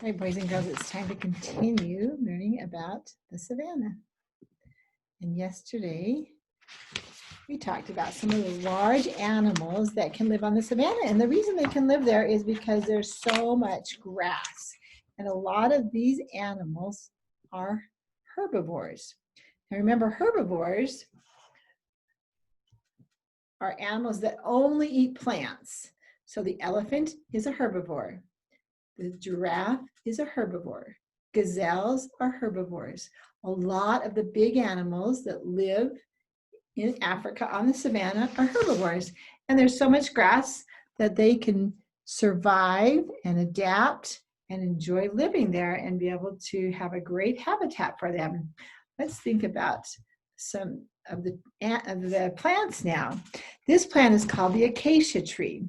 All right, boys and girls, it's time to continue learning about the savannah. And yesterday, we talked about some of the large animals that can live on the savannah. And the reason they can live there is because there's so much grass. And a lot of these animals are herbivores. Now remember, herbivores are animals that only eat plants. So the elephant is a herbivore. The giraffe is a herbivore. Gazelles are herbivores. A lot of the big animals that live in Africa on the savannah are herbivores. And there's so much grass that they can survive and adapt and enjoy living there and be able to have a great habitat for them. Let's think about some of the plants now. This plant is called the acacia tree.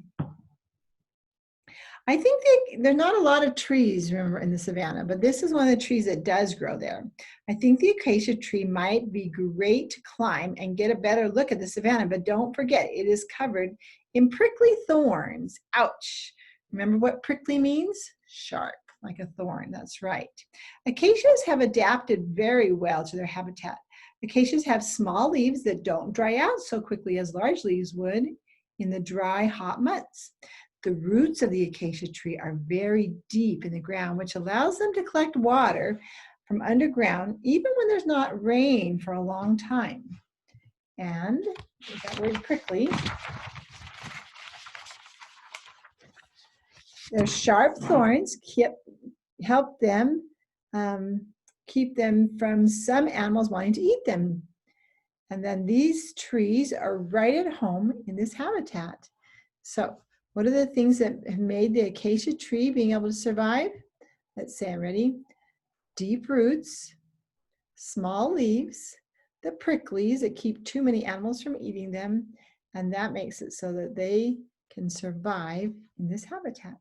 I think there's not a lot of trees, remember, in the savannah, but this is one of the trees that does grow there. I think the acacia tree might be great to climb and get a better look at the savannah, but don't forget, it is covered in prickly thorns. Ouch. Remember what prickly means? Sharp, like a thorn, that's right. Acacias have adapted very well to their habitat. Acacias have small leaves that don't dry out so quickly as large leaves would in the dry, hot months. The roots of the acacia tree are very deep in the ground, which allows them to collect water from underground, even when there's not rain for a long time. And that word prickly, their sharp thorns help them keep them from some animals wanting to eat them. And then these trees are right at home in this habitat. So what are the things that have made the acacia tree being able to survive? Let's say, I'm ready. Deep roots, small leaves, the pricklies that keep too many animals from eating them, and that makes it so that they can survive in this habitat.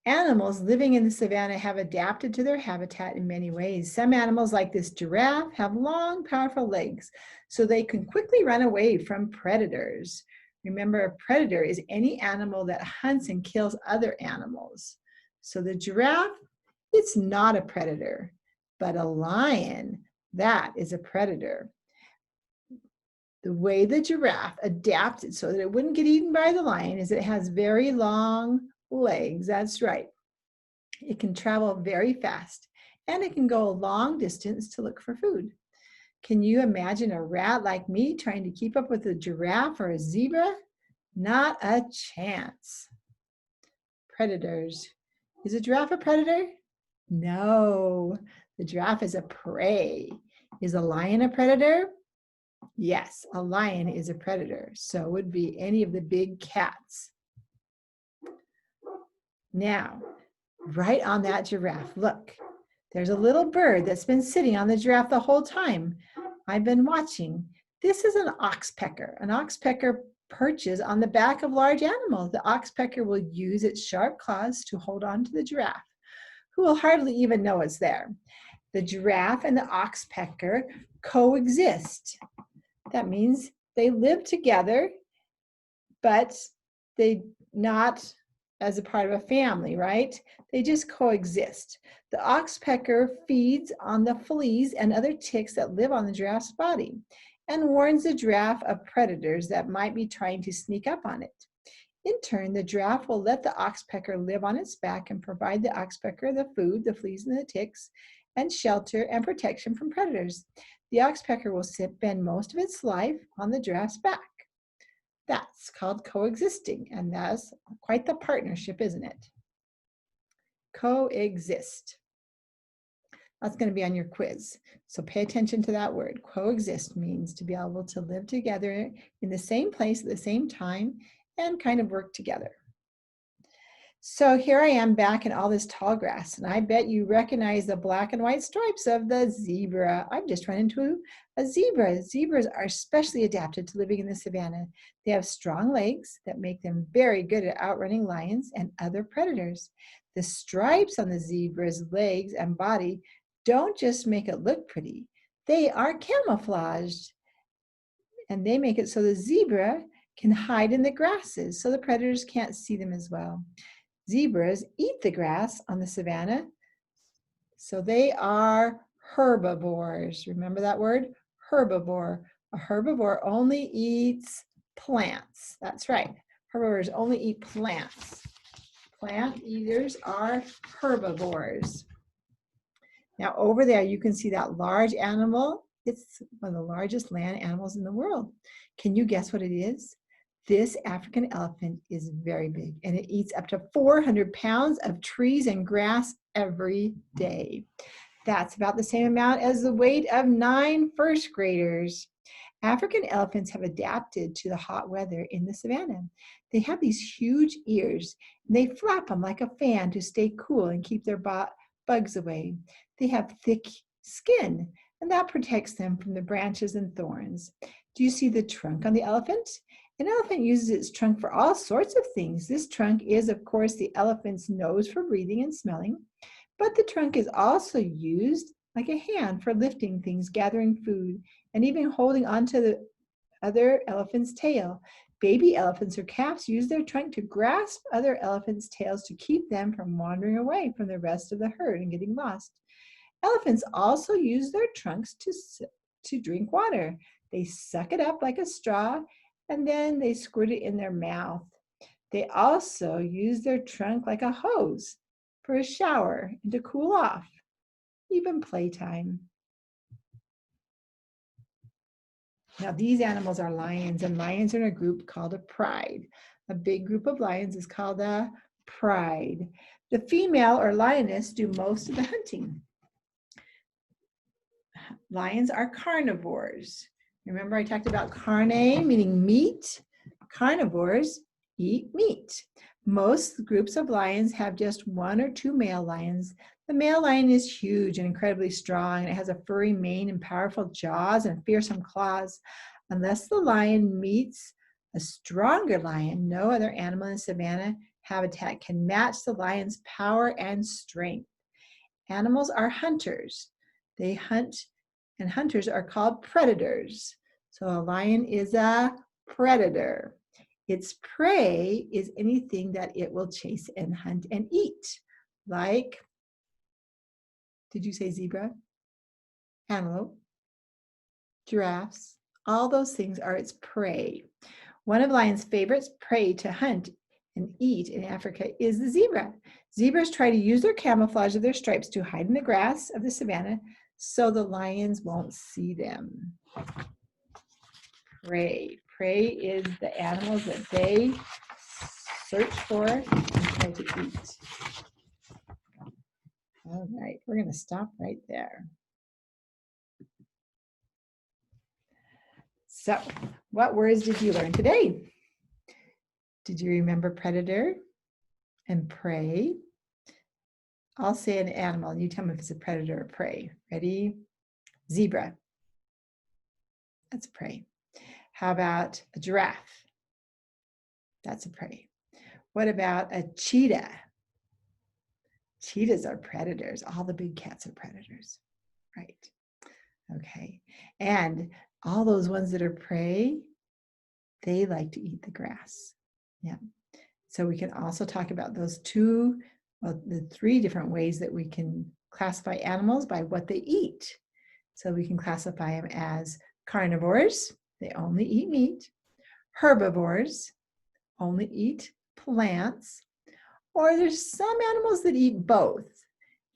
Animals living in the savannah have adapted to their habitat in many ways. Some animals, like this giraffe, have long, powerful legs, so they can quickly run away from predators. Remember, a predator is any animal that hunts and kills other animals. So the giraffe, it's not a predator, but a lion, that is a predator. The way the giraffe adapted so that it wouldn't get eaten by the lion is it has very long legs. That's right. It can travel very fast, and it can go a long distance to look for food. Can you imagine a rat like me trying to keep up with a giraffe or a zebra? Not a chance. Predators. Is a giraffe a predator? No, the giraffe is a prey. Is a lion a predator? Yes, a lion is a predator. So it would be any of the big cats. Now, right on that giraffe, look, there's a little bird that's been sitting on the giraffe the whole time. I've been watching. This is an oxpecker. An oxpecker perches on the back of large animals. The oxpecker will use its sharp claws to hold on to the giraffe, who will hardly even know it's there. The giraffe and the oxpecker coexist. That means they live together, but they not as a part of a family, right? They just coexist. The oxpecker feeds on the fleas and other ticks that live on the giraffe's body and warns the giraffe of predators that might be trying to sneak up on it. In turn, the giraffe will let the oxpecker live on its back and provide the oxpecker the food, the fleas and the ticks, and shelter and protection from predators. The oxpecker will spend most of its life on the giraffe's back. That's called coexisting, and that's quite the partnership, isn't it? Coexist. That's going to be on your quiz. So pay attention to that word. Coexist means to be able to live together in the same place at the same time and kind of work together. So here I am back in all this tall grass, and I bet you recognize the black and white stripes of the zebra. I've just run into a zebra. Zebras are especially adapted to living in the savannah. They have strong legs that make them very good at outrunning lions and other predators. The stripes on the zebra's legs and body don't just make it look pretty. They are camouflaged, and they make it so the zebra can hide in the grasses so the predators can't see them as well. Zebras eat the grass on the savanna, so they are herbivores. Remember that word? Herbivore. A herbivore only eats plants. That's right. Herbivores only eat plants. Plant eaters are herbivores. Now over there, you can see that large animal. It's one of the largest land animals in the world. Can you guess what it is? This African elephant is very big, and it eats up to 400 pounds of trees and grass every day. That's about the same amount as the weight of 9 first graders. African elephants have adapted to the hot weather in the savanna. They have these huge ears, and they flap them like a fan to stay cool and keep their bugs away. They have thick skin, and that protects them from the branches and thorns. Do you see the trunk on the elephant? An elephant uses its trunk for all sorts of things. This trunk is, of course, the elephant's nose for breathing and smelling, but the trunk is also used like a hand for lifting things, gathering food, and even holding onto the other elephant's tail. Baby elephants or calves use their trunk to grasp other elephants' tails to keep them from wandering away from the rest of the herd and getting lost. Elephants also use their trunks to drink water. They suck it up like a straw, and then they squirt it in their mouth. They also use their trunk like a hose for a shower and to cool off, even playtime. Now these animals are lions, and lions are in a group called a pride. A big group of lions is called a pride. The female or lioness do most of the hunting. Lions are carnivores. Remember I talked about carne, meaning meat. Carnivores eat meat. Most groups of lions have just 1 or 2 male lions. The male lion is huge and incredibly strong, and it has a furry mane and powerful jaws and fearsome claws. Unless the lion meets a stronger lion, no other animal in the savanna habitat can match the lion's power and strength. Animals are hunters. They hunt, and hunters are called predators. So a lion is a predator. Its prey is anything that it will chase and hunt and eat, like, did you say zebra? Antelope, giraffes, all those things are its prey. One of lion's favorite prey to hunt and eat in Africa is the zebra. Zebras try to use their camouflage of their stripes to hide in the grass of the savanna so the lions won't see them. Prey. Prey is the animals that they search for and try to eat. All right, we're going to stop right there. So, what words did you learn today? Did you remember predator and prey? I'll say an animal and you tell me if it's a predator or prey. Ready? Zebra. That's a prey. How about a giraffe? That's a prey. What about a cheetah? Cheetahs are predators. All the big cats are predators. Right. Okay. And all those ones that are prey, they like to eat the grass. Yeah. So we can also talk about those the 3 different ways that we can classify animals by what they eat. So we can classify them as carnivores, they only eat meat, herbivores, only eat plants, or there's some animals that eat both.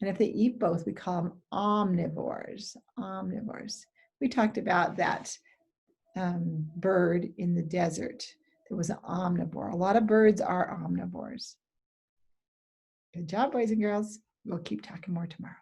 And if they eat both, we call them omnivores. Omnivores. We talked about that bird in the desert. There was an omnivore. A lot of birds are omnivores. Good job, boys and girls. We'll keep talking more tomorrow.